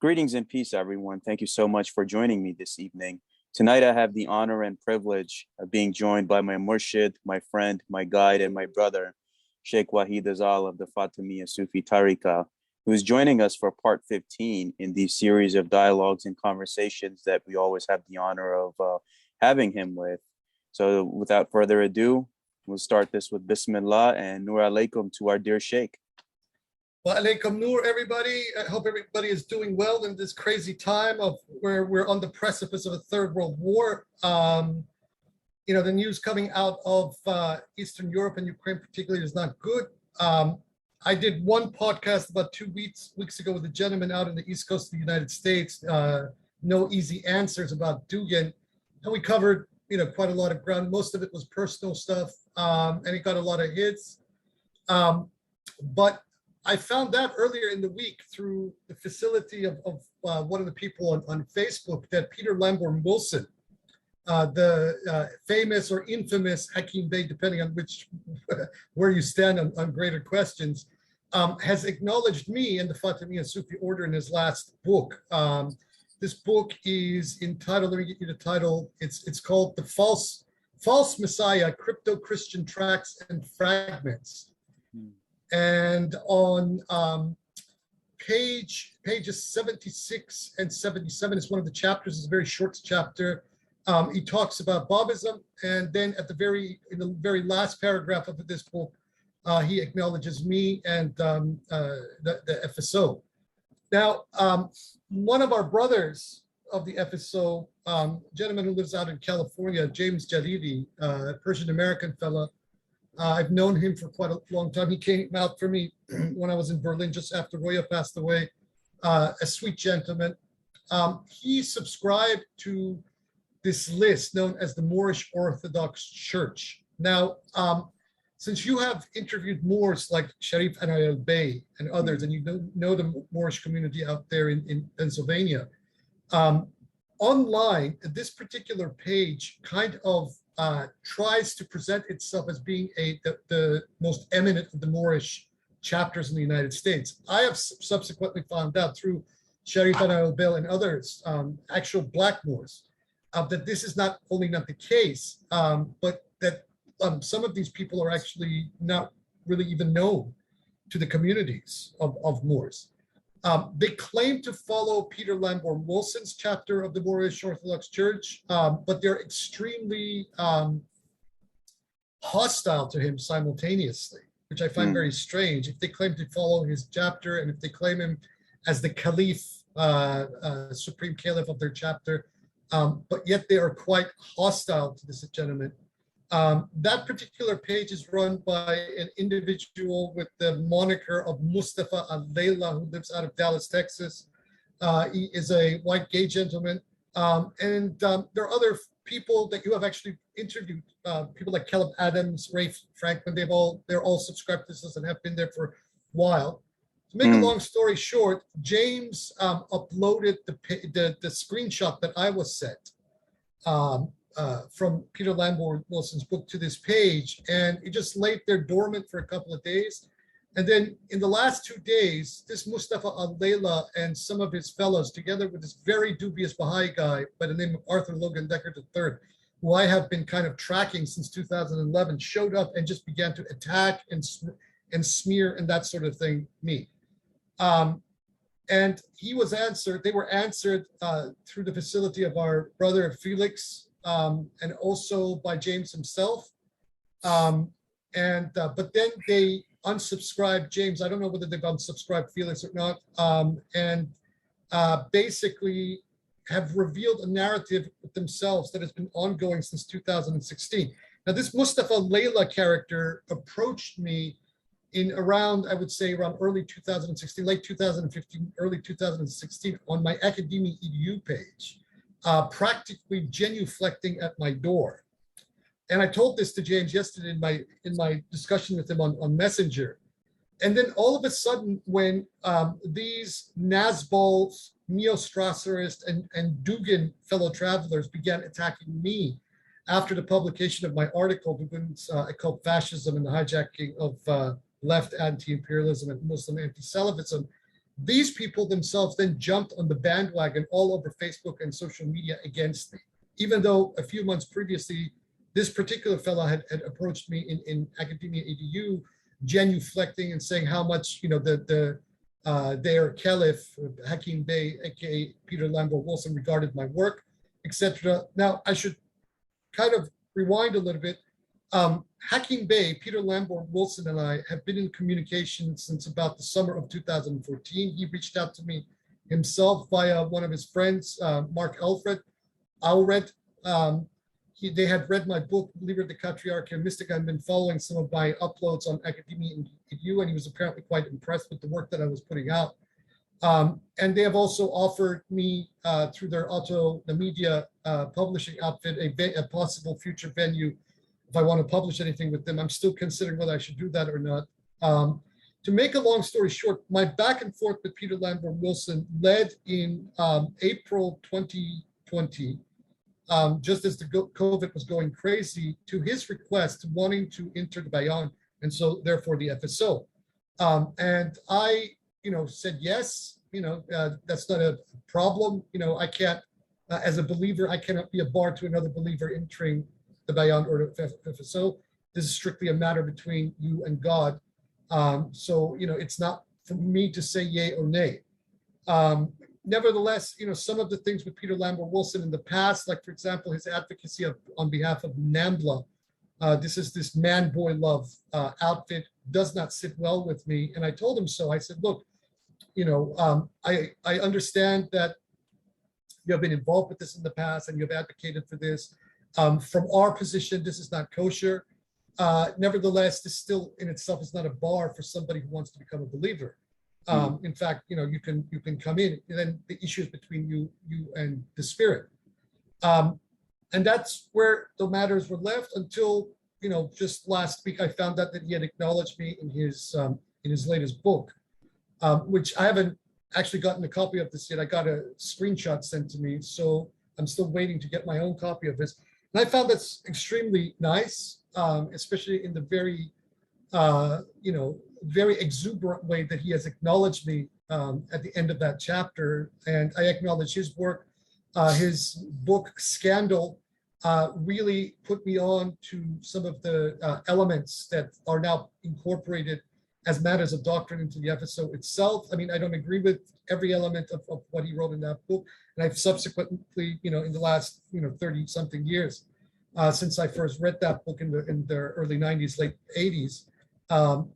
Greetings and peace, everyone. Thank you so much for joining me this evening. Tonight, I have the honor and privilege of being joined by my murshid, my friend, my guide, and my brother, Sheikh Wahid Azal of the Fatimiyya Sufi Tariqa, who is joining us for part 15 in the series of dialogues and conversations that we always have the honor of having him with. So without further ado, we'll start this with Bismillah and Nur alaikum to our dear Sheikh. Wa alaikum nur, everybody. I hope everybody is doing well in this crazy time of where we're on the precipice of a third world war. The news coming out of Eastern Europe and Ukraine particularly is not good. I did one podcast about 2 weeks ago with a gentleman out in the East Coast of the United States, No Easy Answers about Dugin. And we covered, quite a lot of ground. Most of it was personal stuff, and it got a lot of hits. But I found out earlier in the week through the facility of one of the people on Facebook that Peter Lamborn Wilson, the famous or infamous Hakim Bey, depending on where you stand on greater questions, has acknowledged me and the Fatimiyya Sufi order in his last book. This book is entitled, let me get you the title, it's called The False Messiah, Crypto-Christian Tracts and Fragments. And on pages 76 and 77 is one of the chapters. It's a very short chapter. He talks about Babism, and then in the very last paragraph of this book, he acknowledges me and the FSO. Now, one of our brothers of the FSO, gentleman who lives out in California, James Jaridi, a Persian American fellow. I've known him for quite a long time. He came out for me when I was in Berlin just after Roya passed away, a sweet gentleman. He subscribed to this list known as the Moorish Orthodox Church. Now, since you have interviewed Moors like Sharif Anayel Bey and others, and you know the Moorish community out there in Pennsylvania, online, this particular page kind of tries to present itself as being the most eminent of the Moorish chapters in the United States. I have subsequently found out through Sharif Anayel Bey and others, actual Black Moors, that this is not only not the case, but that some of these people are actually not really even known to the communities of Moors. They claim to follow Peter Lamborn Wilson's chapter of the Moorish Orthodox Church, but they're extremely hostile to him simultaneously, which I find very strange. If they claim to follow his chapter, and if they claim him as the Caliph, Supreme Caliph of their chapter, but yet they are quite hostile to this gentleman. That particular page is run by an individual with the moniker of Mustafa Al-Layla, who lives out of Dallas, Texas. He is a white gay gentleman. And there are other people that you have actually interviewed, people like Caleb Adams, Ray Franklin. They're all subscribed to this and have been there for a while. To make a long story short, James uploaded the screenshot that I was sent from Peter Lamborn Wilson's book to this page, and it just laid there dormant for a couple of days. And then in the last 2 days, this Mustafa Al-Layla and some of his fellows, together with this very dubious Baha'i guy by the name of Arthur Logan Decker III, who I have been kind of tracking since 2011, showed up and just began to attack and smear and that sort of thing me. And they were answered through the facility of our brother Felix, and also by James himself. But then they unsubscribed James. I don't know whether they've unsubscribed Felix or not. Basically have revealed a narrative themselves that has been ongoing since 2016. Now, this Mustafa Layla character approached me in around, I would say around early 2016, late 2015, early 2016 on my Academia EDU page, practically genuflecting at my door. And I told this to James yesterday in my discussion with him on Messenger. And then all of a sudden, when these Nazbol, Neo-Strasserist, and Dugin fellow travelers began attacking me after the publication of my article, Dugin's Occult Fascism and the Hijacking of Left Anti-Imperialism and Muslim Anti-Salafism, these people themselves then jumped on the bandwagon all over Facebook and social media against me, even though a few months previously, this particular fellow had approached me in Academia EDU, genuflecting and saying how much, their caliph, Hakim Bey, aka Peter Lambert Wilson, regarded my work, etc. Now, I should kind of rewind a little bit. Hakim Bey, Peter Lambert Wilson, and I have been in communication since about the summer of 2014. He reached out to me himself via one of his friends, Mark Alred. They had read my book, Liber de Catriarchia Mystica, and been following some of my uploads on Academia EDU, and he was apparently quite impressed with the work that I was putting out. And they have also offered me, through their the media publishing outfit, a possible future venue if I want to publish anything with them. I'm still considering whether I should do that or not. To make a long story short, my back and forth with Peter Lambert Wilson led in April 2020, just as the COVID was going crazy, to his request wanting to enter the Bayan, and so therefore the FSO. And I, said yes. That's not a problem. I can't, as a believer, I cannot be a bar to another believer entering the Bayan or the FSO. This is strictly a matter between you and God. So it's not for me to say yay or nay. Nevertheless, some of the things with Peter Lambert Wilson in the past, like for example, his advocacy on behalf of NAMBLA, this man-boy love outfit, does not sit well with me. And I told him so. I said, look, I understand that you have been involved with this in the past and you have advocated for this. From our position, this is not kosher. Nevertheless, this still in itself is not a bar for somebody who wants to become a believer. In fact, you can come in, and then the issue is between you and the Spirit. And that's where the matters were left until, just last week I found out that he had acknowledged me in his latest book, which I haven't actually gotten a copy of this yet. I got a screenshot sent to me, so I'm still waiting to get my own copy of this. And I found that's extremely nice, especially in the very, very exuberant way that he has acknowledged me at the end of that chapter. And I acknowledge his work. His book, Scandal, really put me on to some of the elements that are now incorporated as matters of doctrine into the FSO itself. I mean, I don't agree with every element of what he wrote in that book. And I've subsequently, in the last, 30 something years, since I first read that book in the early 90s, late 80s,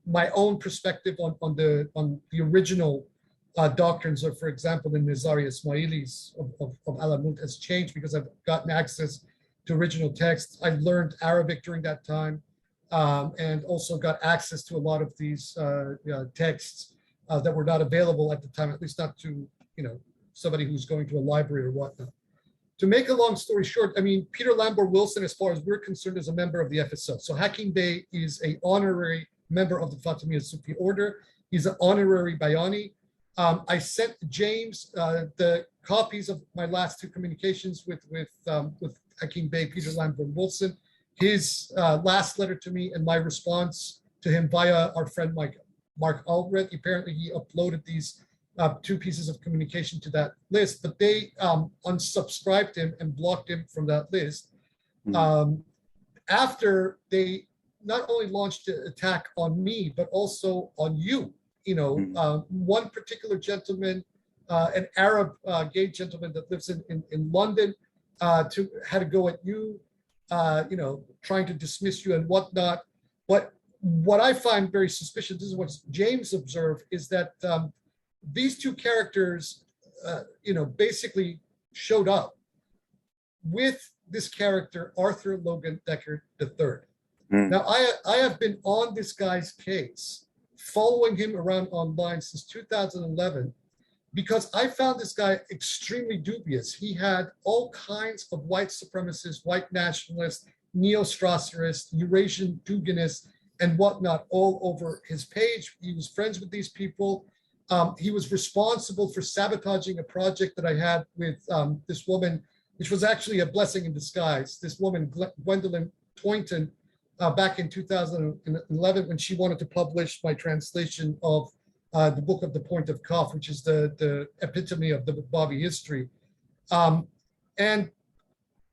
my own perspective on the original doctrines of, for example, the Nizari Ismailis of Alamut has changed because I've gotten access to original texts. I learned Arabic during that time, and also got access to a lot of these texts that were not available at the time, at least not to somebody who's going to a library or whatnot. To make a long story short, I mean, Peter Lambert Wilson, as far as we're concerned, is a member of the FSO. So Hakim Bey is an honorary member of the Fatimiyya Sufi order. He's an honorary Bayani. I sent James the copies of my last two communications with Hakim Bey, Peter Lambert Wilson, his last letter to me and my response to him via our friend Mark Albrecht. Apparently, he uploaded these two pieces of communication to that list, but they unsubscribed him and blocked him from that list after they not only launched the attack on me, but also on you. One particular gentleman, an Arab gay gentleman that lives in London, had to go at you, trying to dismiss you and whatnot. But what I find very suspicious, this is what James observed, is that these two characters, basically showed up with this character, Arthur Logan Deckard III. Now, I have been on this guy's case, following him around online since 2011, because I found this guy extremely dubious. He had all kinds of white supremacists, white nationalists, neo-Strasserists, Eurasian Duginists, and whatnot all over his page. He was friends with these people. He was responsible for sabotaging a project that I had with this woman, which was actually a blessing in disguise. This woman, Gwendolyn Toynton, back in 2011, when she wanted to publish my translation of the book of the Point of Kaf, which is the epitome of the Bobby history. And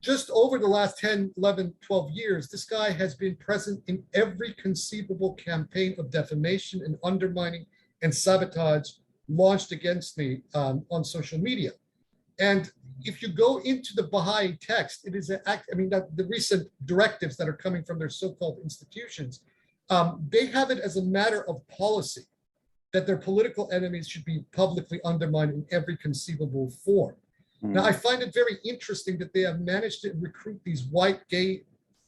just over the last 10, 11, 12 years, this guy has been present in every conceivable campaign of defamation and undermining and sabotage launched against me on social media. And if you go into the Baha'i text, it is the recent directives that are coming from their so-called institutions, they have it as a matter of policy that their political enemies should be publicly undermined in every conceivable form. Now, I find it very interesting that they have managed to recruit these white gay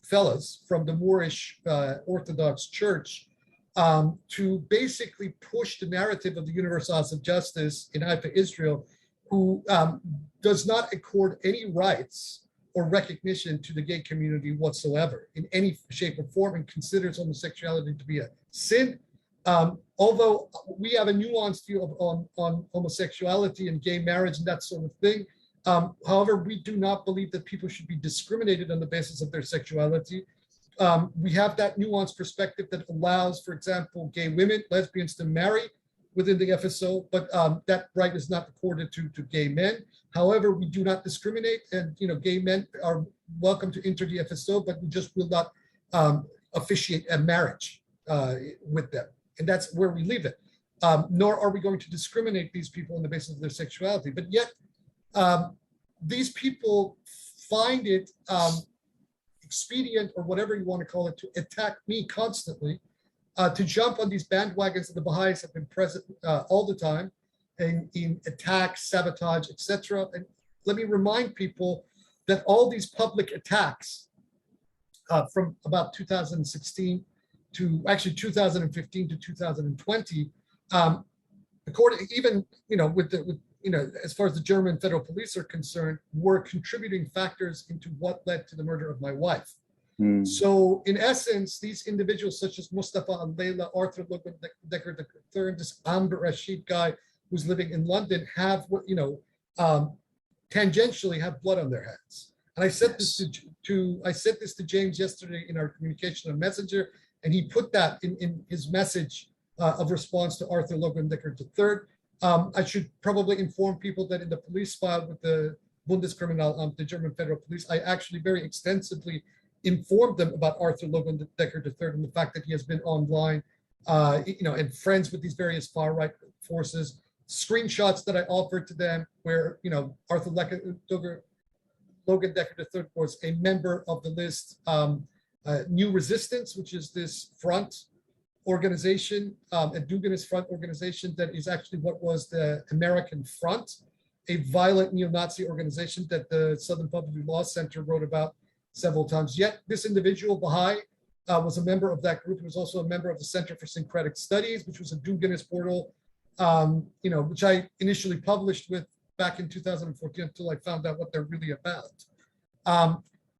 fellas from the Moorish Orthodox Church to basically push the narrative of the Universal House of Justice in Haifa, Israel, who does not accord any rights or recognition to the gay community whatsoever in any shape or form, and considers homosexuality to be a sin. Although we have a nuanced view on homosexuality and gay marriage and that sort of thing, however, we do not believe that people should be discriminated on the basis of their sexuality. We have that nuanced perspective that allows, for example, gay women, lesbians to marry within the FSO, but that right is not accorded to gay men. However, we do not discriminate, and gay men are welcome to enter the FSO, but we just will not officiate a marriage with them, and that's where we leave it. Nor are we going to discriminate these people on the basis of their sexuality, but yet these people find it expedient, or whatever you want to call it, to attack me constantly, to jump on these bandwagons that the Baha'is have been present all the time in attacks, sabotage, etc. And let me remind people that all these public attacks from about 2016 to actually 2015 to 2020, according even as far as the German federal police are concerned, were contributing factors into what led to the murder of my wife. So in essence, these individuals such as Mustafa al-Layla, Arthur Decker III, this Amber Rashid guy who's living in London have tangentially have blood on their hands. And I said this to James yesterday in our communication on Messenger, and he put that in his message of response to Arthur Logan Decker III. I should probably inform people that in the police file with the Bundeskriminalamt, the German federal police, I actually very extensively informed them about Arthur Logan Decker III and the fact that he has been online, and friends with these various far-right forces. Screenshots that I offered to them where, Arthur Logan Decker III was a member of the list, New Resistance, which is this front organization, a Duganist front organization that is actually what was the American Front, a violent neo-Nazi organization that the Southern Public Law Center wrote about several times. Yet this individual, Baha'i, was a member of that group. He was also a member of the Center for Syncretic Studies, which was a Duganist portal, which I initially published with back in 2014 until I found out what they're really about.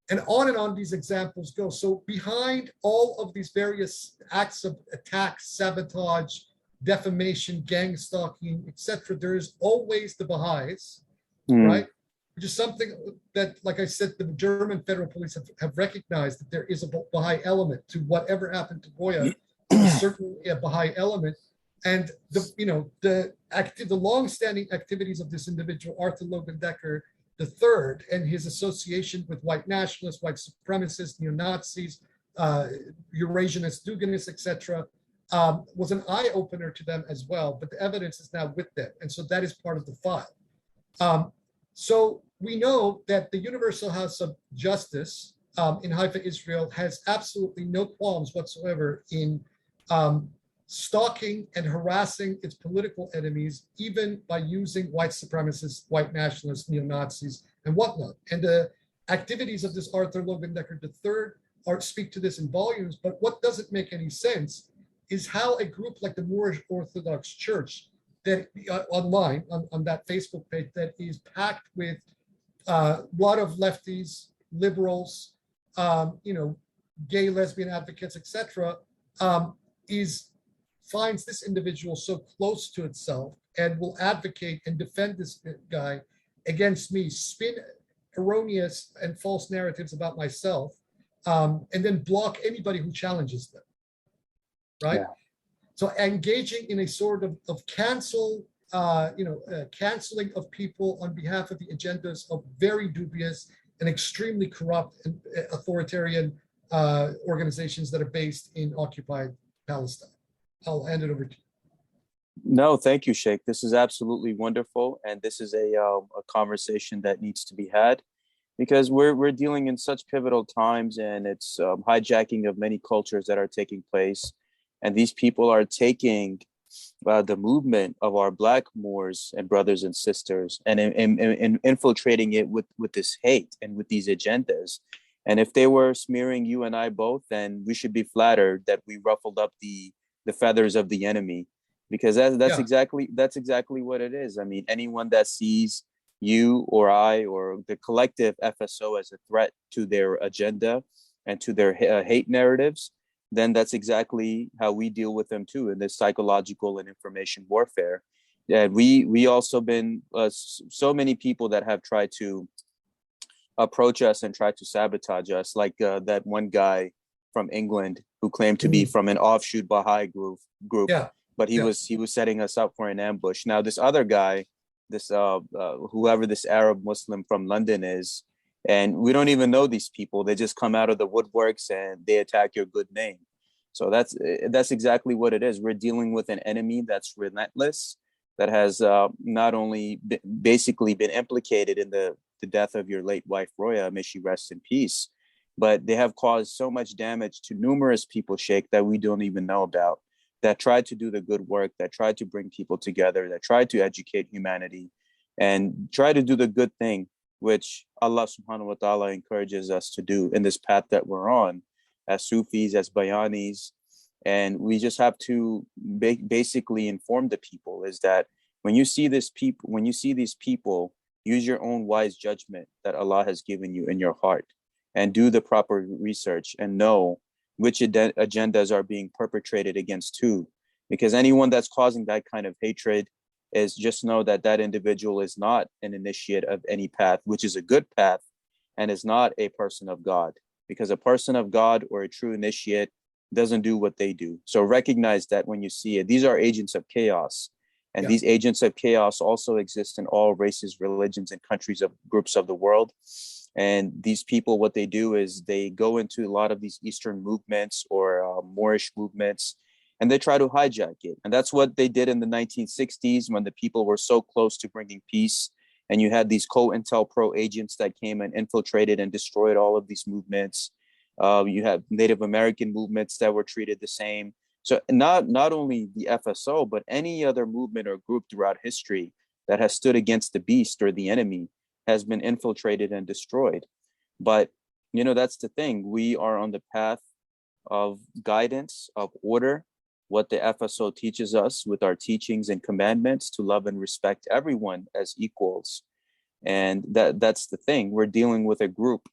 And on these examples go. So behind all of these various acts of attack, sabotage, defamation, gang stalking, etc., there is always the Baha'is, right? Which is something that, like I said, the German federal police have recognized that there is a Baha'i element to whatever happened to Goya. There's certainly a Baha'i element. And the long-standing activities of this individual, Arthur Logan Decker III, and his association with white nationalists, white supremacists, neo-Nazis, Eurasianists, Duganists, etc., was an eye-opener to them as well. But the evidence is now with them, and so that is part of the file. So we know that the Universal House of Justice in Haifa, Israel, has absolutely no qualms whatsoever in stalking and harassing its political enemies, even by using white supremacists, white nationalists, neo-Nazis, and whatnot. And the activities of this Arthur Logan Decker III speak to this in volumes, but what doesn't make any sense is how a group like the Moorish Orthodox Church, that online on that Facebook page that is packed with a lot of lefties, liberals, gay, lesbian advocates, etc., finds this individual so close to itself and will advocate and defend this guy against me, spin erroneous and false narratives about myself, and then block anybody who challenges them, right? Yeah. So engaging in a sort of canceling of people on behalf of the agendas of very dubious and extremely corrupt and authoritarian organizations that are based in occupied Palestine. I'll hand it over to you. No, thank you, Sheikh. This is absolutely wonderful, and this is a conversation that needs to be had because we're dealing in such pivotal times, and it's hijacking of many cultures that are taking place, and these people are taking the movement of our Black Moors and brothers and sisters, and infiltrating it with this hate and with these agendas. And if they were smearing you and I both, then we should be flattered that we ruffled up the feathers of the enemy, because that's exactly what it is. I mean, anyone that sees you or I or the collective FSO as a threat to their agenda and to their hate narratives, then that's exactly how we deal with them too, in this psychological and information warfare. And we also been so many people that have tried to approach us and try to sabotage us, like that one guy from England who claimed to be from an offshoot Baha'i group. Yeah. But he was setting us up for an ambush. Now this other guy, this whoever this Arab Muslim from London is, and we don't even know these people. They just come out of the woodworks and they attack your good name. So that's exactly what it is. We're dealing with an enemy that's relentless, that has not only basically been implicated in the death of your late wife Roya, may she rest in peace, but they have caused so much damage to numerous people, Sheikh, that we don't even know about, that tried to do the good work, that tried to bring people together, that tried to educate humanity and try to do the good thing, which Allah subhanahu wa ta'ala encourages us to do in this path that we're on as Sufis, as Bayanis. And we just have to basically inform the people is that when you see these people, use your own wise judgment that Allah has given you in your heart and do the proper research and know which agendas are being perpetrated against who. Because anyone that's causing that kind of hatred is just know that that individual is not an initiate of any path, which is a good path, and is not a person of God. Because a person of God or a true initiate doesn't do what they do. So recognize that when you see it. These are agents of chaos. And these agents of chaos also exist in all races, religions, and countries of groups of the world. And these people, what they do is they go into a lot of these Eastern movements or Moorish movements, and they try to hijack it. And that's what they did in the 1960s when the people were so close to bringing peace. And you had these COINTELPRO agents that came and infiltrated and destroyed all of these movements. You have Native American movements that were treated the same. So not only the FSO, but any other movement or group throughout history that has stood against the beast or the enemy has been infiltrated and destroyed. But, that's the thing. We are on the path of guidance, of order, what the FSO teaches us with our teachings and commandments to love and respect everyone as equals. And that's the thing. We're dealing with a group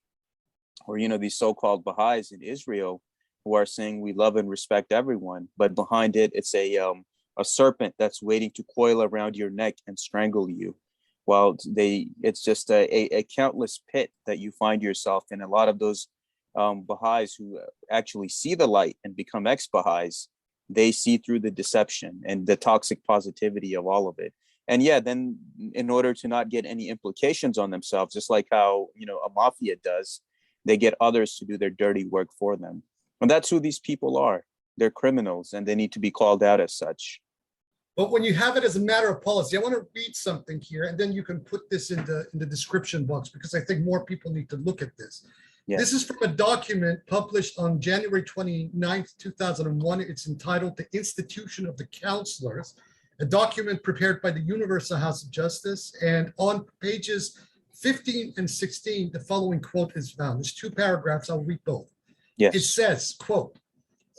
or, these so-called Baha'is in Israel who are saying we love and respect everyone, but behind it, it's a serpent that's waiting to coil around your neck and strangle you. While it's just a countless pit that you find yourself in. A lot of those Baha'is who actually see the light and become ex-Baha'is, they see through the deception and the toxic positivity of all of it. And then in order to not get any implications on themselves, just like how, a mafia does, they get others to do their dirty work for them. And that's who these people are. They're criminals and they need to be called out as such. But when you have it as a matter of policy, I want to read something here, and then you can put this in the description box, because I think more people need to look at this. Yeah. This is from a document published on January 29th, 2001. It's entitled The Institution of the Counselors, a document prepared by the Universal House of Justice. And on pages 15 and 16, the following quote is found. There's 2 paragraphs. I'll read both. Yes. It says, quote,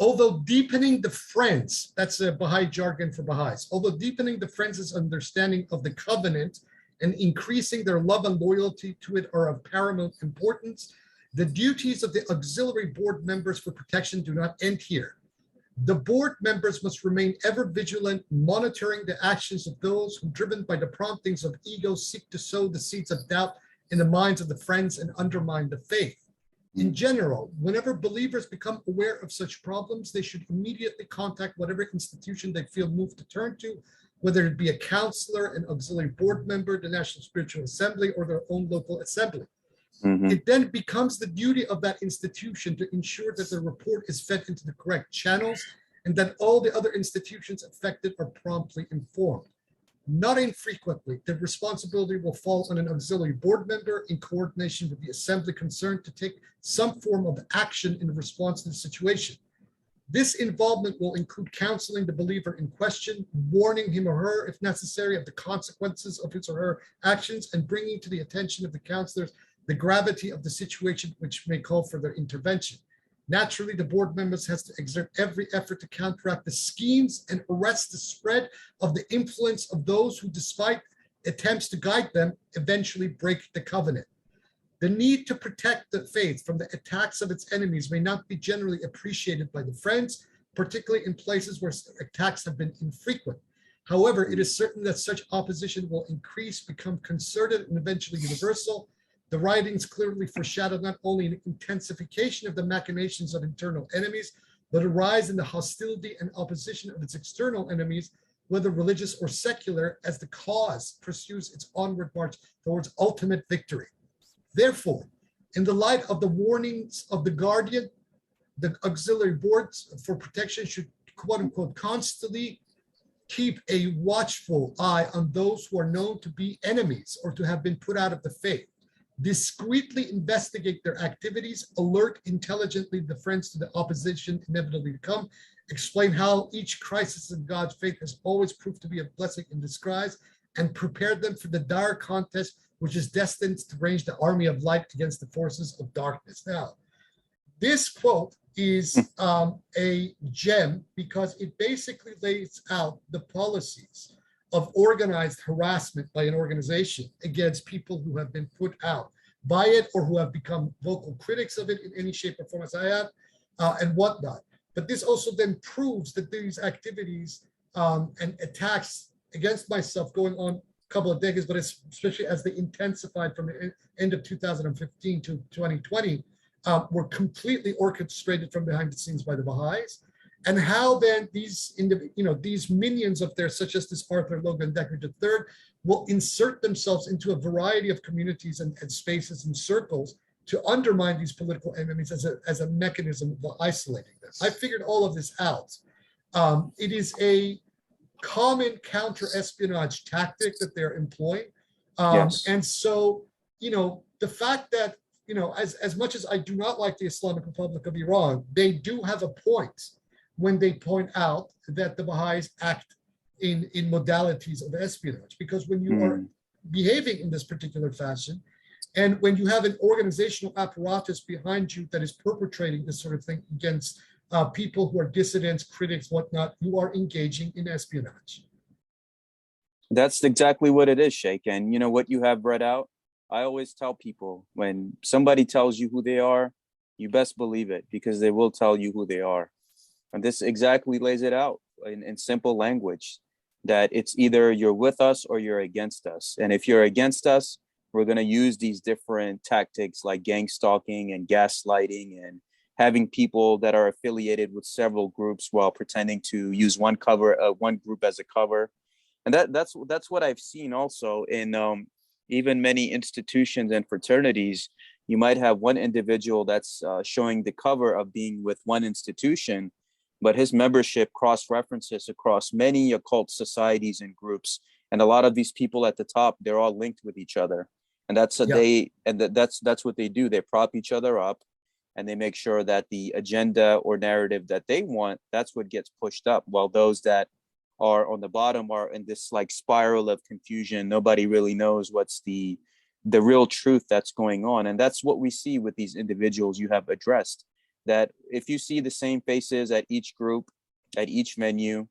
although deepening the Friends, that's a Baha'i jargon for Baha'is, although deepening the Friends' understanding of the covenant and increasing their love and loyalty to it are of paramount importance, the duties of the auxiliary board members for protection do not end here. The board members must remain ever vigilant, monitoring the actions of those who, driven by the promptings of ego, seek to sow the seeds of doubt in the minds of the Friends and undermine the faith. In general, whenever believers become aware of such problems, they should immediately contact whatever institution they feel moved to turn to, whether it be a counselor, an auxiliary board member, the National Spiritual Assembly, or their own local assembly. It then becomes the duty of that institution to ensure that the report is fed into the correct channels and that all the other institutions affected are promptly informed. Not infrequently, the responsibility will fall on an auxiliary board member in coordination with the assembly concerned to take some form of action in response to the situation. This involvement will include counseling the believer in question, warning him or her, if necessary, of the consequences of his or her actions, and bringing to the attention of the counselors the gravity of the situation which may call for their intervention. Naturally, the board members has to exert every effort to counteract the schemes and arrest the spread of the influence of those who, despite attempts to guide them, eventually break the covenant. The need to protect the faith from the attacks of its enemies may not be generally appreciated by the Friends, particularly in places where attacks have been infrequent. However, it is certain that such opposition will increase, become concerted, and eventually universal. The writings clearly foreshadow not only an intensification of the machinations of internal enemies, but a rise in the hostility and opposition of its external enemies, whether religious or secular, as the cause pursues its onward march towards ultimate victory. Therefore, in the light of the warnings of the Guardian, the auxiliary boards for protection should, quote unquote, constantly keep a watchful eye on those who are known to be enemies or to have been put out of the faith. Discreetly investigate their activities, alert intelligently the Friends to the opposition inevitably to come, explain how each crisis in God's faith has always proved to be a blessing in disguise, and prepare them for the dire contest which is destined to range the army of light against the forces of darkness. Now, this quote is a gem because it basically lays out the policies of organized harassment by an organization against people who have been put out by it or who have become vocal critics of it in any shape or form, as I have, and whatnot. But this also then proves that these activities and attacks against myself going on a couple of decades, but especially as they intensified from the end of 2015 to 2020, were completely orchestrated from behind the scenes by the Baha'is. And how then these minions of theirs, such as this Arthur Logan Decker III, will insert themselves into a variety of communities and spaces and circles to undermine these political enemies as a mechanism of isolating them. I figured all of this out. It is a common counter-espionage tactic that they're employing. Yes. And so, the fact that, as much as I do not like the Islamic Republic of Iran, they do have a point when they point out that the Baha'is act in modalities of espionage. Because when you are behaving in this particular fashion, and when you have an organizational apparatus behind you that is perpetrating this sort of thing against people who are dissidents, critics, whatnot, you are engaging in espionage. That's exactly what it is, Sheikh. And you know what you have read out? I always tell people, when somebody tells you who they are, you best believe it, because they will tell you who they are. And this exactly lays it out in simple language, that it's either you're with us or you're against us. And if you're against us, we're going to use these different tactics like gang stalking and gaslighting and having people that are affiliated with several groups while pretending to use one group as a cover. And that's what I've seen also in even many institutions and fraternities. You might have one individual that's showing the cover of being with one institution, but his membership cross-references across many occult societies and groups. And a lot of these people at the top, they're all linked with each other. And that's what they do. They prop each other up, and they make sure that the agenda or narrative that they want, that's what gets pushed up, while those that are on the bottom are in this like spiral of confusion. Nobody really knows what's the real truth that's going on. And that's what we see with these individuals you have addressed, that if you see the same faces at each group, at each venue,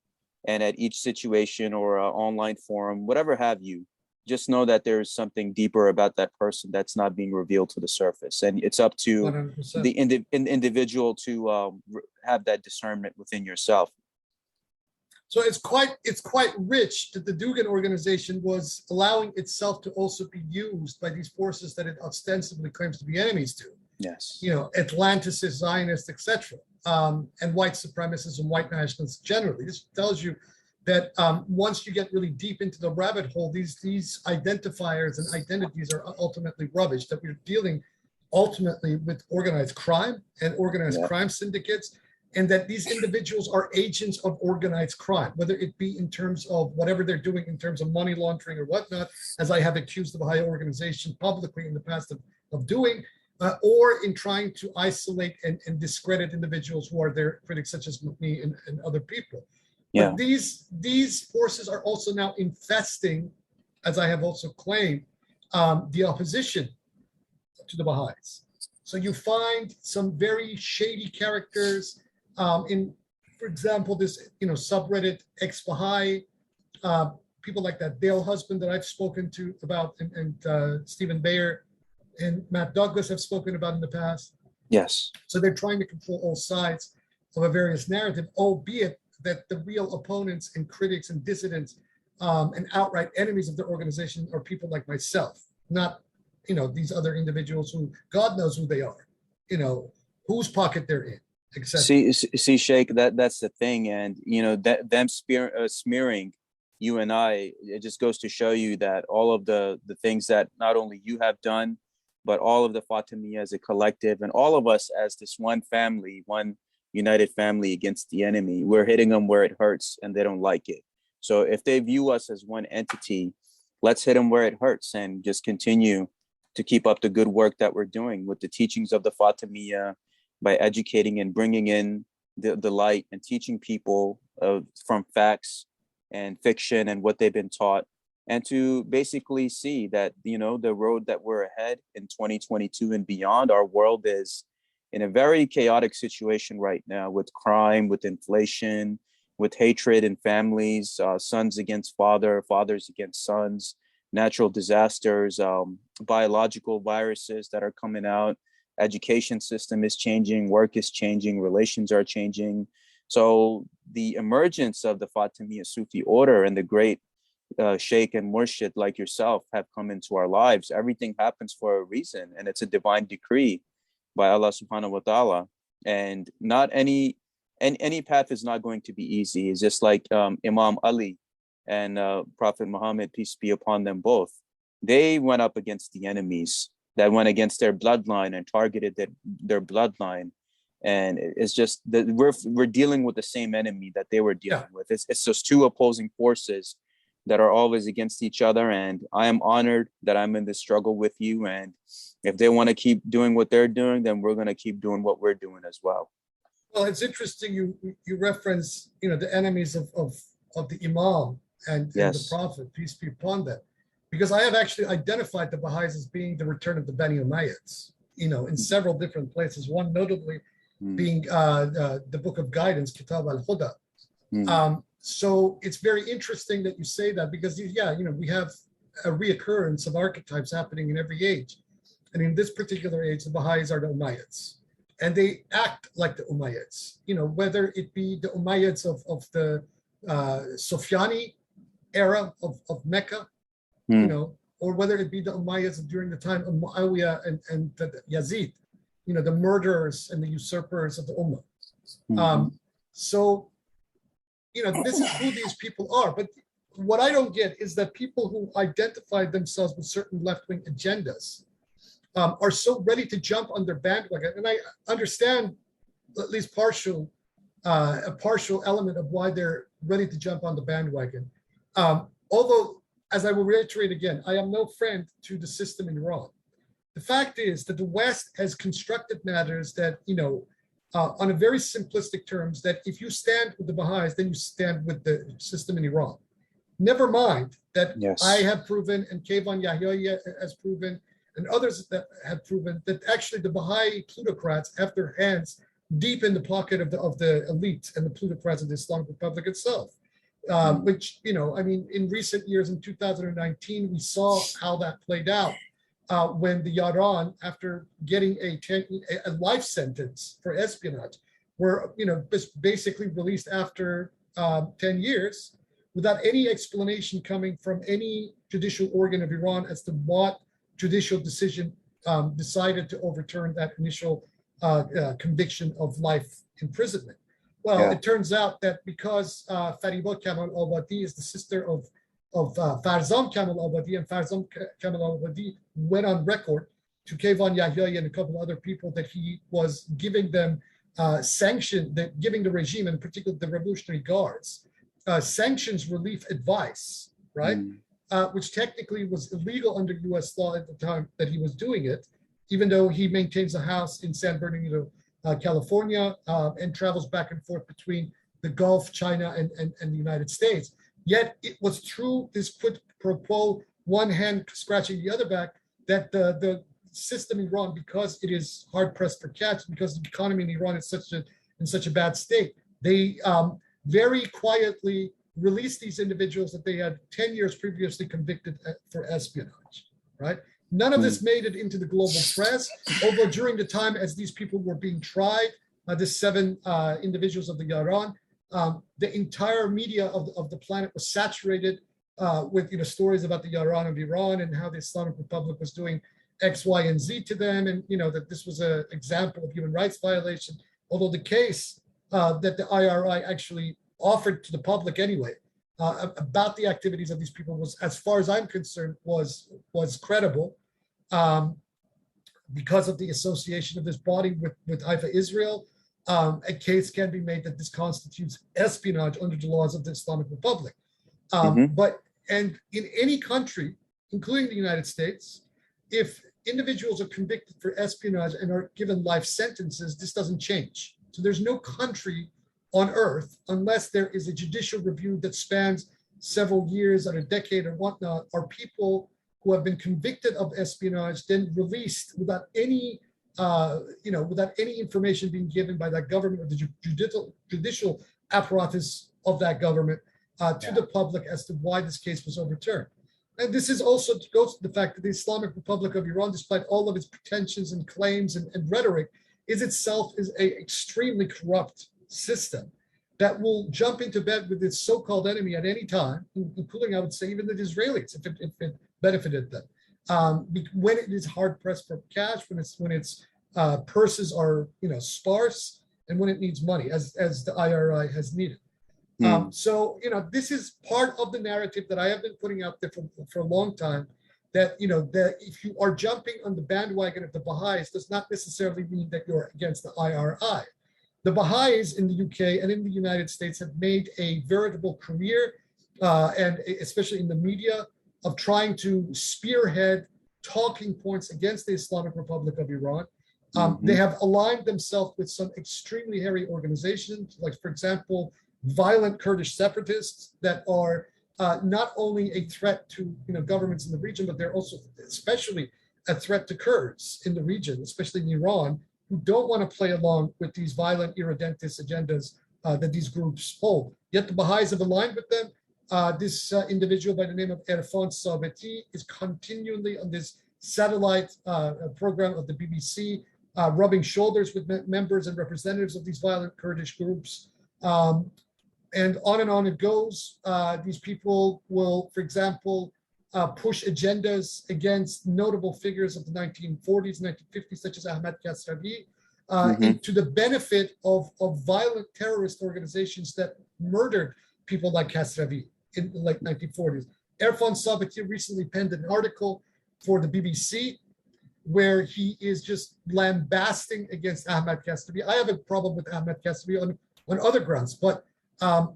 and at each situation or online forum, whatever have you, just know that there is something deeper about that person that's not being revealed to the surface. And it's up to 100%. The individual to have that discernment within yourself. So it's quite rich that the Dugan organization was allowing itself to also be used by these forces that it ostensibly claims to be enemies to. Yes. Atlanticist, Zionist, etc., and white supremacists and white nationalists generally. This tells you that once you get really deep into the rabbit hole, these identifiers and identities are ultimately rubbish, that we're dealing ultimately with organized crime and organized crime syndicates, and that these individuals are agents of organized crime, whether it be in terms of whatever they're doing in terms of money laundering or whatnot, as I have accused the Baha'i organization publicly in the past of doing, or in trying to isolate and discredit individuals who are their critics, such as me and other people. Yeah. But these forces are also now infesting, as I have also claimed, the opposition to the Baha'is. So you find some very shady characters for example, this subreddit ex-Baha'i, people like that Dale Husband that I've spoken to about, and Stephen Bayer and Matt Douglas have spoken about in the past. Yes. So they're trying to control all sides of a various narrative, albeit that the real opponents and critics and dissidents and outright enemies of the organization are people like myself, not these other individuals who God knows who they are, whose pocket they're in, etc. See, Sheikh, that's the thing, and that them smearing you and I, it just goes to show you that all of the things that not only you have done, but all of the Fatimiyya as a collective, and all of us as this one family, one united family against the enemy, we're hitting them where it hurts, and they don't like it. So if they view us as one entity, let's hit them where it hurts and just continue to keep up the good work that we're doing with the teachings of the Fatimiyya, by educating and bringing in the light and teaching people from facts and fiction and what they've been taught, and to basically see that, the road that we're ahead in 2022 and beyond, our world is in a very chaotic situation right now, with crime, with inflation, with hatred in families, sons against fathers against sons, natural disasters, biological viruses that are coming out. Education system is changing, work is changing, relations are changing. So the emergence of the Fatimiyya Sufi order and the great Sheikh and Murshid like yourself have come into our lives. Everything happens for a reason, and it's a divine decree by Allah subhanahu wa ta'ala. And not any path is not going to be easy. It's just like Imam Ali and Prophet Muhammad, peace be upon them both. They went up against the enemies that went against their bloodline and targeted their bloodline. And it's just that we're dealing with the same enemy that they were dealing with. It's just two opposing forces that are always against each other. And I am honored that I'm in this struggle with you. And if they want to keep doing what they're doing, then we're going to keep doing what we're doing as well. Well, it's interesting you reference the enemies of the Imam and the Prophet, peace be upon them. Because I have actually identified the Baha'is as being the return of the Bani Umayyads, in several different places, one notably being the book of guidance, Kitab al-Huda. So it's very interesting that you say that, because, we have a reoccurrence of archetypes happening in every age. And in this particular age, the Baha'is are the Umayyads. And they act like the Umayyads, whether it be the Umayyads of the Sufyani era of Mecca, or whether it be the Umayyads during the time of Muawiyah and Yazid, the murderers and the usurpers of the Ummah. So, this is who these people are. But what I don't get is that people who identify themselves with certain left-wing agendas are so ready to jump on their bandwagon. And I understand at least a partial element of why they're ready to jump on the bandwagon. Although, as I will reiterate again, I am no friend to the system in Iran. The fact is that the West has constructed matters that, on a very simplistic terms, that if you stand with the Baha'is, then you stand with the system in Iran. Never mind that I have proven, and Kayvan Yahya has proven, and others that have proven that actually the Baha'i plutocrats have their hands deep in the pocket of the elite and the plutocrats of the Islamic Republic itself. Which, in recent years, in 2019, we saw how that played out when the Yaran, after getting a life sentence for espionage, were, basically released after 10 years without any explanation coming from any judicial organ of Iran as to what judicial decision decided to overturn that initial conviction of life imprisonment. Well, Yeah. it turns out that because Fariba Kamal Abadi is the sister of Farzam Kamal Abadi, and Farzam Kamal Abadi went on record to Keyvan Yahyai and a couple other people that he was giving them giving the regime, in particular the Revolutionary Guards, sanctions relief advice, right? Which technically was illegal under US law at the time that he was doing it, even though he maintains a house in San Bernardino, California, and travels back and forth between the Gulf, China, and the United States. Yet it was through this quid pro quo, one hand scratching the other back, that the system in Iran, because it is hard pressed for cash, because the economy in Iran is in such a bad state, they very quietly released these individuals that they had 10 years previously convicted for espionage, right? None of this made it into the global press, although during the time as these people were being tried, the 7 individuals of the Yaran, the entire media of the planet was saturated with stories about the Yaran of Iran and how the Islamic Republic was doing X, Y, and Z to them, and that this was an example of human rights violation. Although the case that the IRI actually offered to the public anyway about the activities of these people was, as far as I'm concerned, was credible because of the association of this body with Haifa, Israel. A case can be made that this constitutes espionage under the laws of the Islamic Republic. But in any country, including the United States, if individuals are convicted for espionage and are given life sentences, this doesn't change. So there's no country on earth, unless there is a judicial review that spans several years or a decade or whatnot, are people who have been convicted of espionage then released without any without any information being given by that government or the judicial apparatus of that government to the public as to why this case was overturned. And this is also goes to the fact that the Islamic Republic of Iran, despite all of its pretensions and claims and rhetoric, is itself an extremely corrupt system that will jump into bed with its so-called enemy at any time, including, I would say, even the Israelis, if it benefited them. When it is hard pressed for cash, when its purses are sparse, and when it needs money, as the IRI has needed. So this is part of the narrative that I have been putting out there for a long time. That that if you are jumping on the bandwagon of the Baha'is does not necessarily mean that you're against the IRI. The Baha'is in the UK and in the United States have made a veritable career, and especially in the media, of trying to spearhead talking points against the Islamic Republic of Iran. They have aligned themselves with some extremely hairy organizations, like, for example, violent Kurdish separatists that are not only a threat to governments in the region, but they're also especially a threat to Kurds in the region, especially in Iran, who don't want to play along with these violent irredentist agendas that these groups hold. Yet the Baha'is have aligned with them. This individual by the name of Erfan Sabeti is continually on this satellite program of the BBC, rubbing shoulders with members and representatives of these violent Kurdish groups. And on it goes. These people will, for example, push agendas against notable figures of the 1940s, 1950s, such as Ahmad Kasravi, to the benefit of violent terrorist organizations that murdered people like Kasravi in the late 1940s. Erfan Sabeti recently penned an article for the BBC where he is just lambasting against Ahmad Kasravi. I have a problem with Ahmad Kasravi on other grounds, but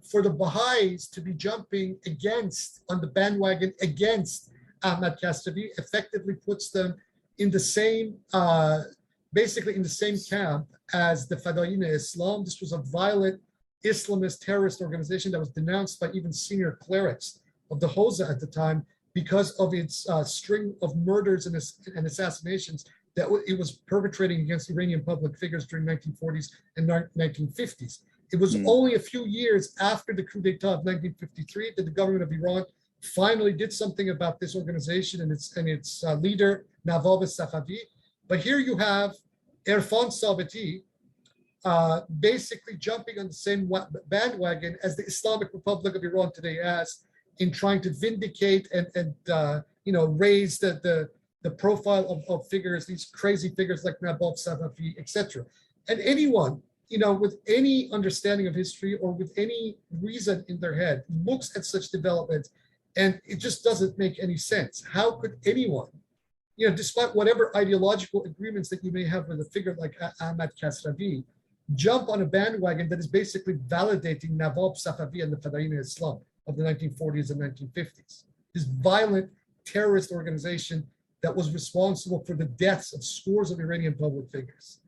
for the Baha'is to be jumping on the bandwagon against Ahmad Kasravi effectively puts them in the same, basically in the same camp as the Fadayin Islam. This was a violent Islamist terrorist organization that was denounced by even senior clerics of the Hosa at the time because of its string of murders and assassinations that it was perpetrating against Iranian public figures during 1940s and 1950s. It was only a few years after the coup d'etat of 1953 that the government of Iran finally did something about this organization and its leader, Nawab Safavi. But here you have Erfan Sabeti basically jumping on the same bandwagon as the Islamic Republic of Iran today has in trying to vindicate and raise the the profile of figures, these crazy figures like Nabab Safavi, etc. And anyone, with any understanding of history or with any reason in their head looks at such developments, and it just doesn't make any sense. How could anyone, despite whatever ideological agreements that you may have with a figure like Ahmad Kasravi, jump on a bandwagon that is basically validating Nabab Safavi and the Fadayin Islam of the 1940s and 1950s, this violent terrorist organization that was responsible for the deaths of scores of Iranian public figures.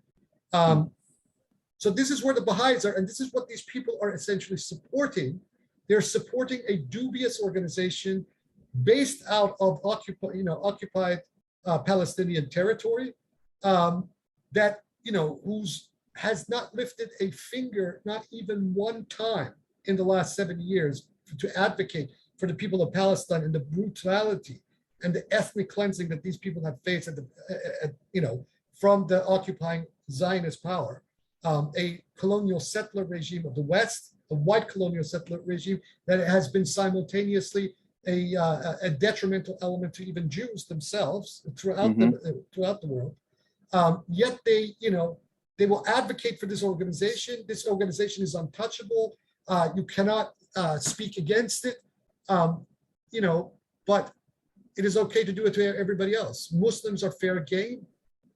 So this is where the Baha'is are, and this is what these people are essentially supporting. They're supporting a dubious organization based out of occupied Palestinian territory that, who's has not lifted a finger, not even one time in the last 7 years to advocate for the people of Palestine and the brutality and the ethnic cleansing that these people have faced from the occupying Zionist power. A colonial settler regime of the West, a white colonial settler regime that has been simultaneously a detrimental element to even Jews themselves throughout the world. Yet they will advocate for this organization. This organization is untouchable. You cannot speak against it. But it is okay to do it to everybody else. Muslims are fair game.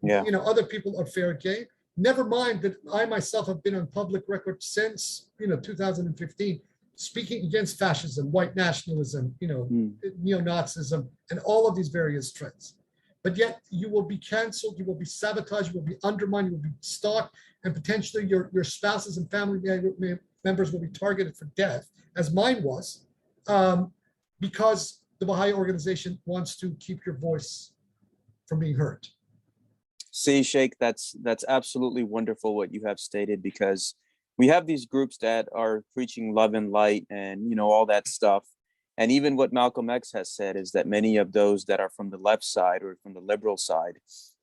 Yeah. Other people are fair game. Never mind that I myself have been on public record since 2015, speaking against fascism, white nationalism, neo-Nazism, and all of these various trends. But yet you will be canceled, you will be sabotaged, you will be undermined, you will be stalked, and potentially your spouses and family members will be targeted for death, as mine was, because the Baha'i organization wants to keep your voice from being heard. See, Sheikh, that's absolutely wonderful what you have stated, because we have these groups that are preaching love and light and, all that stuff. And even what Malcolm X has said is that many of those that are from the left side or from the liberal side,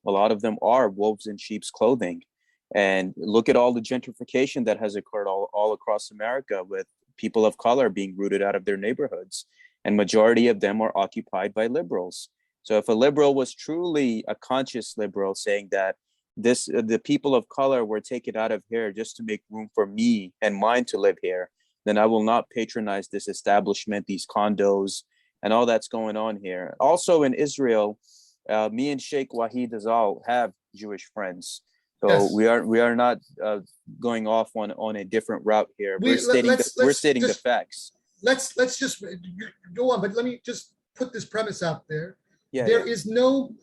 a lot of them are wolves in sheep's clothing. And look at all the gentrification that has occurred all across America, with people of color being rooted out of their neighborhoods. And majority of them are occupied by liberals. So if a liberal was truly a conscious liberal, saying that the people of color were taken out of here just to make room for me and mine to live here, then I will not patronize this establishment, these condos, and all that's going on here. Also in Israel, me and Sheikh Wahid Azal have Jewish friends. So yes. we are not going off on a different route here. We're stating the facts. Let's just go on, but let me just put this premise out there. There is no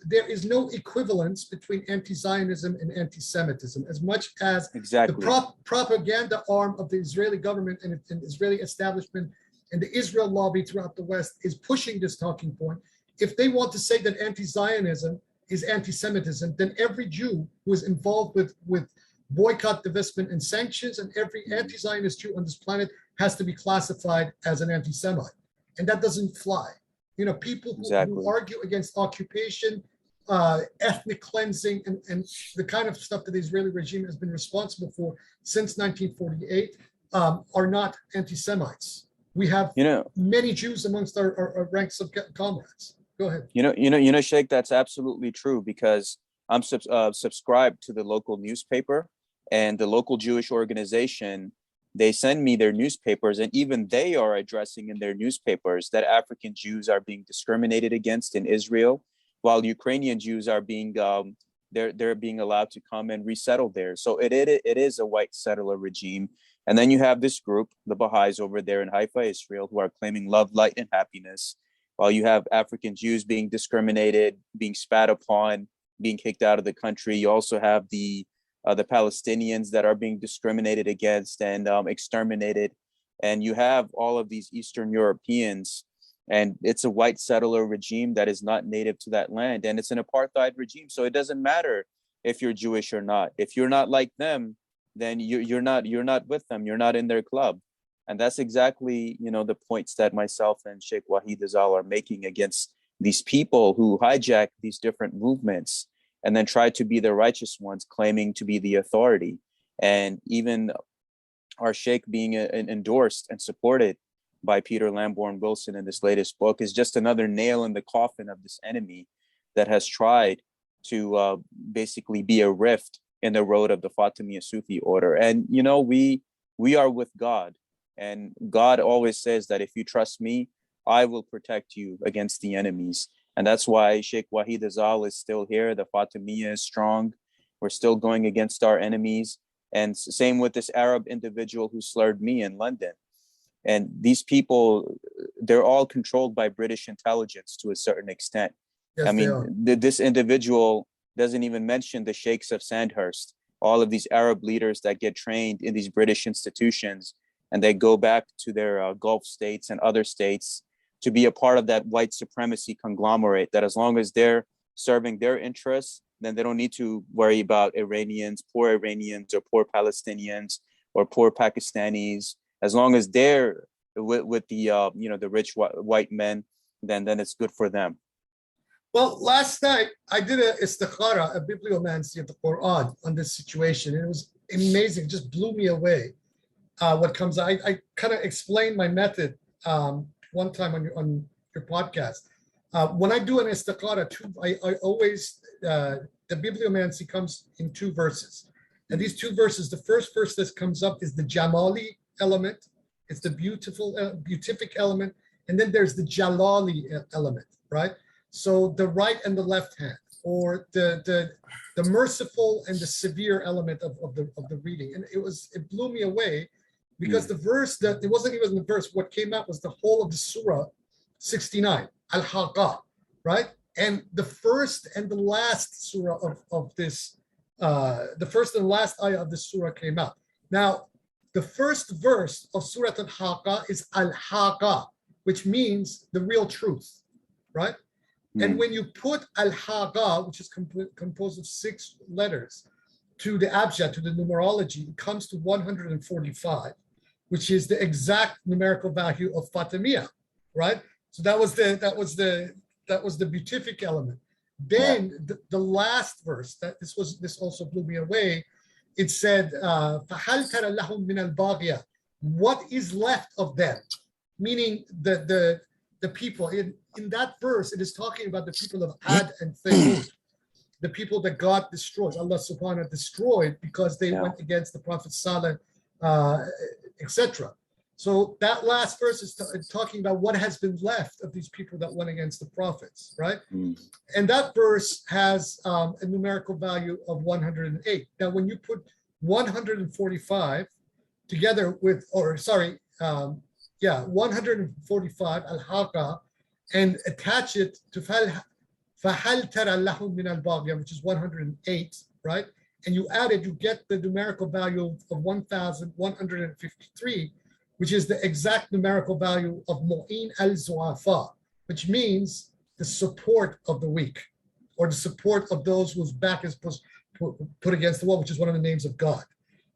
equivalence between anti-Zionism and anti-Semitism, as much as the propaganda arm of the Israeli government and Israeli establishment and the Israel lobby throughout the West is pushing this talking point. If they want to say that anti-Zionism is anti-Semitism, then every Jew who is involved with boycott, divestment, and sanctions, and every anti-Zionist Jew on this planet has to be classified as an anti-Semite, and that doesn't fly. People who argue against occupation, ethnic cleansing, and the kind of stuff that the Israeli regime has been responsible for since 1948 are not anti-Semites. We have many Jews amongst our ranks of comrades. Go ahead. Sheikh, that's absolutely true, because I'm subscribed to the local newspaper, and the local Jewish organization, they send me their newspapers, and even they are addressing in their newspapers that African Jews are being discriminated against in Israel, while Ukrainian Jews are being they're being allowed to come and resettle there. So it is a white settler regime. And then you have this group, the Baha'is over there in Haifa, Israel, who are claiming love, light, and happiness, while you have African Jews being discriminated, being spat upon, being kicked out of the country. You also have the Palestinians that are being discriminated against and exterminated. And you have all of these Eastern Europeans, and it's a white settler regime that is not native to that land. And it's an apartheid regime. So it doesn't matter if you're Jewish or not. If you're not like them, then you're not with them. You're not in their club. And that's exactly, the points that myself and Sheikh Wahid Azal are making against these people who hijack these different movements and then try to be the righteous ones, claiming to be the authority. And even our Sheikh being endorsed and supported by Peter Lamborn Wilson in this latest book is just another nail in the coffin of this enemy that has tried to basically be a rift in the road of the Fatimiyya Sufi order. And we are with God, and God always says that if you trust me, I will protect you against the enemies. And that's why Sheikh Wahid Azal is still here. The Fatimiyya is strong. We're still going against our enemies. And same with this Arab individual who slurred me in London. And these people, they're all controlled by British intelligence to a certain extent. Yes, I mean, this individual doesn't even mention the sheikhs of Sandhurst, all of these Arab leaders that get trained in these British institutions, and they go back to their Gulf states and other states to be a part of that white supremacy conglomerate, that as long as they're serving their interests, then they don't need to worry about poor Iranians or poor Palestinians or poor Pakistanis. As long as they're with the rich white men, then it's good for them. Well, last night I did a istikhara, a bibliomancy of the Quran on this situation. And it was amazing. It just blew me away. What comes out. I kind of explained my method one time on your podcast. When I do an istikhara, I always, the bibliomancy comes in two verses. And these two verses, the first verse that comes up is the Jamali element. It's the beatific element. And then there's the Jalali element, right? So the right and the left hand, or the merciful and the severe element of the reading. And it blew me away, because the verse that it wasn't even the verse, what came out was the whole of the surah 69, Al-Haqqa, right? And the first and the last surah of this, the first and last ayah of this surah came out. Now, the first verse of Surah Al-Haqqa is Al-Haqqa, which means the real truth, right? And when you put Al-Haqqa, which is composed of 6 letters, to the abjad, to the numerology, it comes to 145, which is the exact numerical value of Fatimiyya, right? So that was the beatific element. Then the last verse, this also blew me away. It said, فَهَلْ تَرَ لَهُمْ مِنَ الْبَاغِيَةِ, what is left of them? Meaning the people. In that verse, it is talking about the people of Ad and Thamud, the people that God destroys, Allah subhanahu wa ta'ala destroyed because they went against the Prophet Saleh, etc. So that last verse is talking about what has been left of these people that went against the prophets, right? And that verse has a numerical value of 108. Now, when you put 145 together with, 145 al-Haqqa, and attach it to فَهَلْ تَرَى لَهُمْ مِنَ الْبَاغِيَةِ, which is 108, right? And you add it, you get the numerical value of 1,153, which is the exact numerical value of Mu'in al-Zu'afa, which means the support of the weak, or the support of those whose back is put against the wall, which is one of the names of God.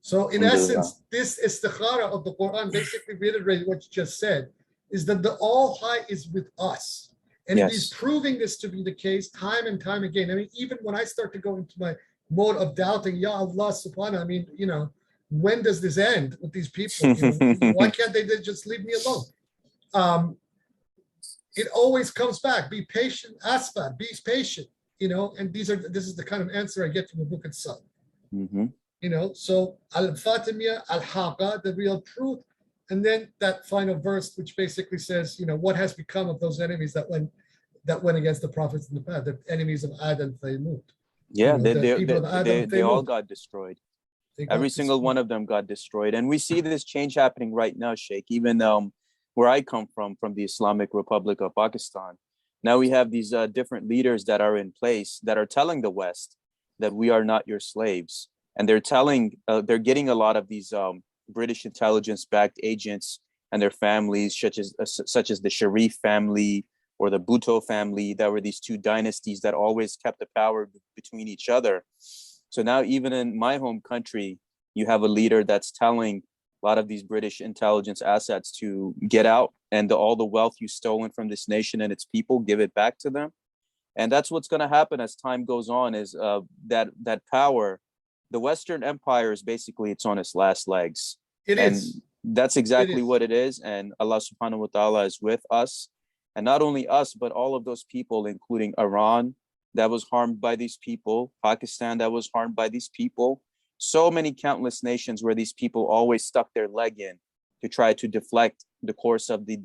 So in essence, this istikhara of the Quran basically reiterates what you just said, is that the All High is with us. And it is proving this to be the case time and time again. I mean, even when I start to go into my mode of doubting, Ya Allah subhanahu, I mean, when does this end with these people? Why can't they just leave me alone? It always comes back. Be patient, asfa, be patient, and this is the kind of answer I get from the book itself. So Al-Fatimiyya, Al-Haqqa, the real truth, and then that final verse, which basically says, what has become of those enemies that went against the prophets in the past, the enemies of Ad and Thamud. Yeah, they all got destroyed. Every single one of them got destroyed. And we see this change happening right now, Sheikh, even where I come from the Islamic Republic of Pakistan. Now we have these different leaders that are in place that are telling the West that we are not your slaves. And they're getting a lot of these British intelligence-backed agents and their families, such as the Sharif family or the Bhutto family, that were these two dynasties that always kept the power between each other. So now even in my home country, you have a leader that's telling a lot of these British intelligence assets to get out, and all the wealth you've stolen from this nation and its people, give it back to them. And that's what's going to happen as time goes on, is that power, the Western Empire is basically, it's on its last legs. That's exactly what it is. And Allah subhanahu wa ta'ala is with us. And not only us, but all of those people, including Iran, that was harmed by these people, Pakistan that was harmed by these people, so many countless nations where these people always stuck their leg in to try to deflect the course of the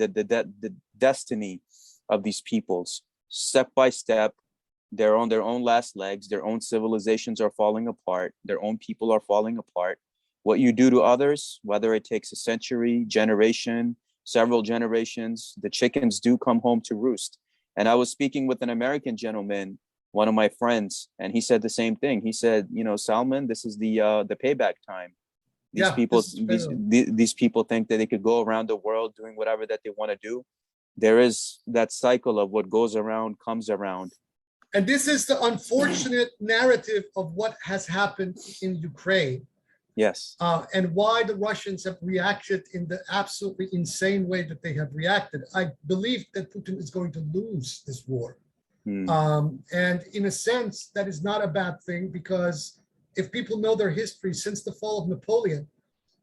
destiny of these peoples. Step by step, they're on their own last legs, their own civilizations are falling apart, their own people are falling apart. What you do to others, whether it takes a century, generation, several generations, the chickens do come home to roost. And I was speaking with an American gentleman, one of my friends, and he said the same thing. He said, Salman, this is the payback time. These people, these people think that they could go around the world doing whatever that they want to do. There is that cycle of what goes around comes around. And this is the unfortunate narrative of what has happened in Ukraine. Yes. And why the Russians have reacted in the absolutely insane way that they have reacted. I believe that Putin is going to lose this war. And in a sense, that is not a bad thing, because if people know their history, since the fall of Napoleon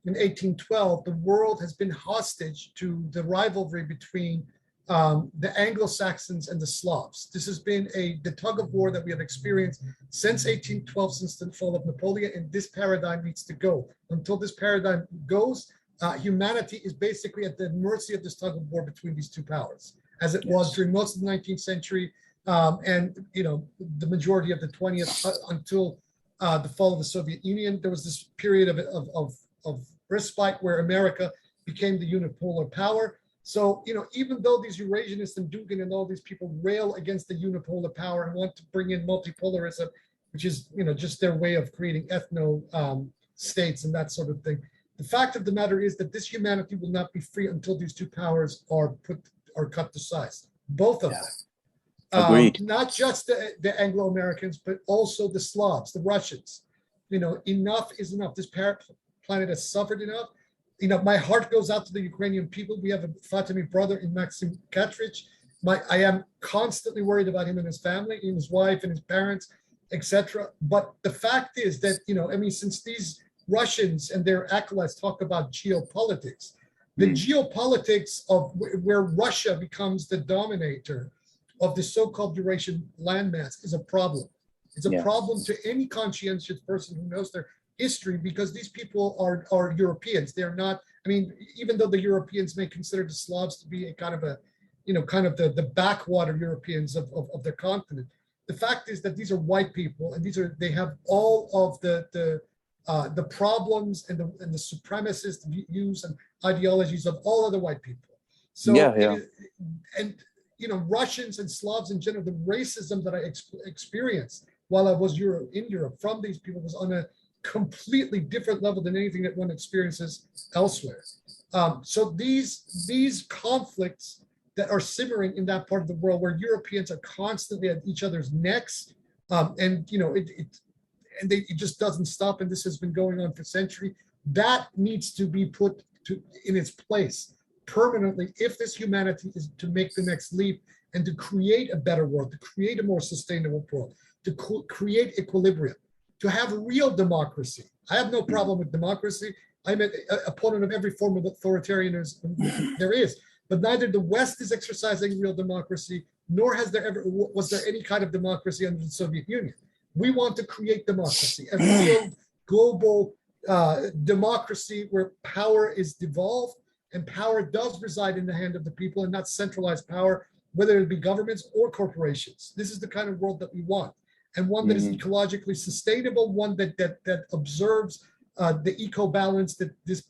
in 1812, the world has been hostage to the rivalry between the Anglo-Saxons and the Slavs. This has been the tug of war that we have experienced since 1812, since the fall of Napoleon, and this paradigm needs to go. Until this paradigm goes, humanity is basically at the mercy of this tug of war between these two powers, as it was during most of the 19th century and the majority of the 20th until the fall of the Soviet Union. There was this period of respite where America became the unipolar power. So, even though these Eurasianists and Dugin and all these people rail against the unipolar power and want to bring in multipolarism, which is, just their way of creating ethno states and that sort of thing. The fact of the matter is that this humanity will not be free until these two powers are cut to size. Both of them. Agreed. Not just the Anglo-Americans, but also the Slavs, the Russians. Enough is enough. This planet has suffered enough. My heart goes out to the Ukrainian people. We have a Fatimi brother in Maxim Katrich. I am constantly worried about him and his family, and his wife and his parents, etc. But the fact is that, since these Russians and their acolytes talk about geopolitics, the geopolitics of where Russia becomes the dominator of the so-called Eurasian landmass is a problem. It's a problem to any conscientious person who knows their history, because these people are Europeans. They're not, even though the Europeans may consider the Slavs to be a kind of the backwater Europeans of their continent. The fact is that these are white people, and they have all of the problems and the supremacist views and ideologies of all other white people. So, Russians and Slavs in general, the racism that I experienced while I was in Europe from these people was on a completely different level than anything that one experiences elsewhere. So these conflicts that are simmering in that part of the world, where Europeans are constantly at each other's necks, and it just doesn't stop, and this has been going on for centuries. That needs to be put in its place permanently if this humanity is to make the next leap and to create a better world, to create a more sustainable world, to create equilibrium, to have real democracy. I have no problem with democracy. I'm an opponent of every form of authoritarianism there is, but neither the West is exercising real democracy, nor was there any kind of democracy under the Soviet Union. We want to create democracy, a real global democracy where power is devolved and power does reside in the hand of the people and not centralized power, whether it be governments or corporations. This is the kind of world that we want, and one that is ecologically sustainable, one that observes the eco balance that this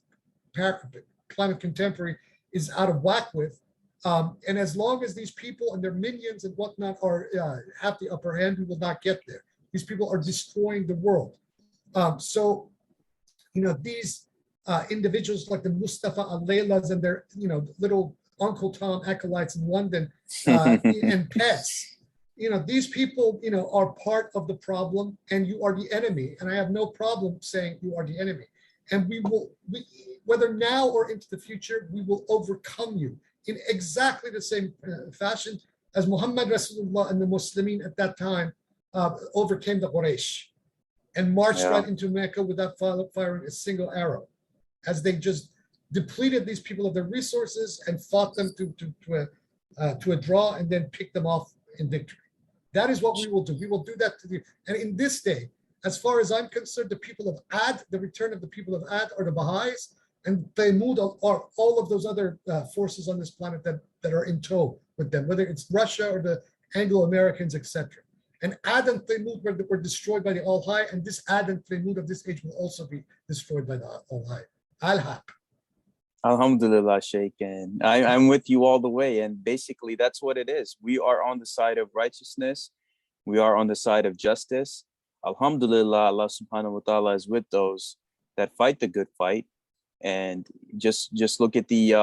planet contemporary is out of whack with. And as long as these people and their minions and whatnot have the upper hand, we will not get there. These people are destroying the world. So these individuals like the Mustafa Al-Leilas and their little Uncle Tom acolytes in London and pets, these people are part of the problem, and you are the enemy. And I have no problem saying you are the enemy. And we whether now or into the future, we will overcome you in exactly the same fashion as Muhammad Rasulullah and the Muslimin at that time overcame the Quraysh and marched right into Mecca without firing a single arrow, as they just depleted these people of their resources and fought them to a draw and then picked them off in victory. That is what we will do. We will do that to the, and in this day, as far as I'm concerned, the people of Ad, the return of the people of Ad are the Baha'is, and Taimud are all of those other forces on this planet that are in tow with them, whether it's Russia or the Anglo-Americans, etc. And Ad and Taimud were destroyed by the Al-High, and this Ad and Taimud of this age will also be destroyed by the Al-High. Al-Haq. Alhamdulillah, Sheikh. And I'm with you all the way. And basically, that's what it is. We are on the side of righteousness. We are on the side of justice. Alhamdulillah, Allah subhanahu wa ta'ala is with those that fight the good fight. And just look at the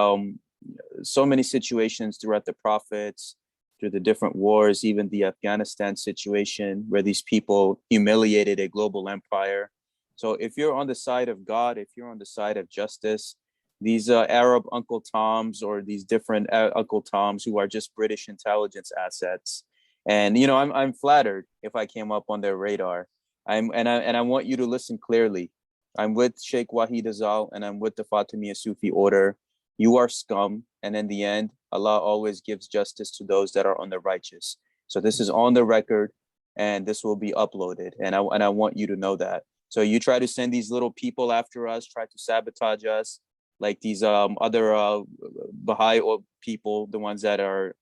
so many situations throughout the prophets, through the different wars, even the Afghanistan situation where these people humiliated a global empire. So if you're on the side of God, if you're on the side of justice, these Arab Uncle Toms or these different Uncle Toms who are just British intelligence assets. And, you know, I'm flattered if I came up on their radar. And I want you to listen clearly. I'm with Sheikh Wahid Azal and I'm with the Fatimiyya Sufi order. You are scum. And in the end, Allah always gives justice to those that are on the righteous. So this is on the record and this will be uploaded. And I want you to know that. So you try to send these little people after us, try to sabotage us, like these other Baha'i people, the ones that are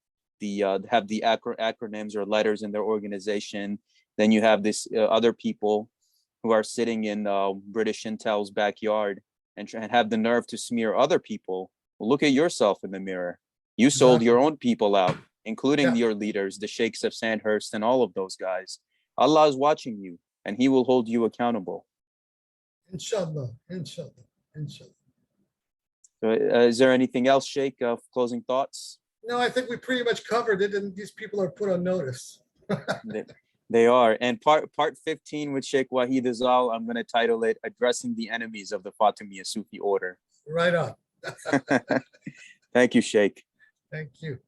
have the acronyms or letters in their organization. Then you have this other people who are sitting in British Intel's backyard and have the nerve to smear other people. Well, look at yourself in the mirror. You sold your own people out, including your leaders, the Sheikhs of Sandhurst and all of those guys. Allah is watching you and he will hold you accountable. Inshallah, inshallah, inshallah. So, is there anything else, Sheikh, closing thoughts? No, I think we pretty much covered it, and these people are put on notice. They are. And part 15 with Sheikh Wahid Azal, I'm going to title it Addressing the Enemies of the Fatimiyya Sufi Order. Right on. Thank you, Sheikh. Thank you.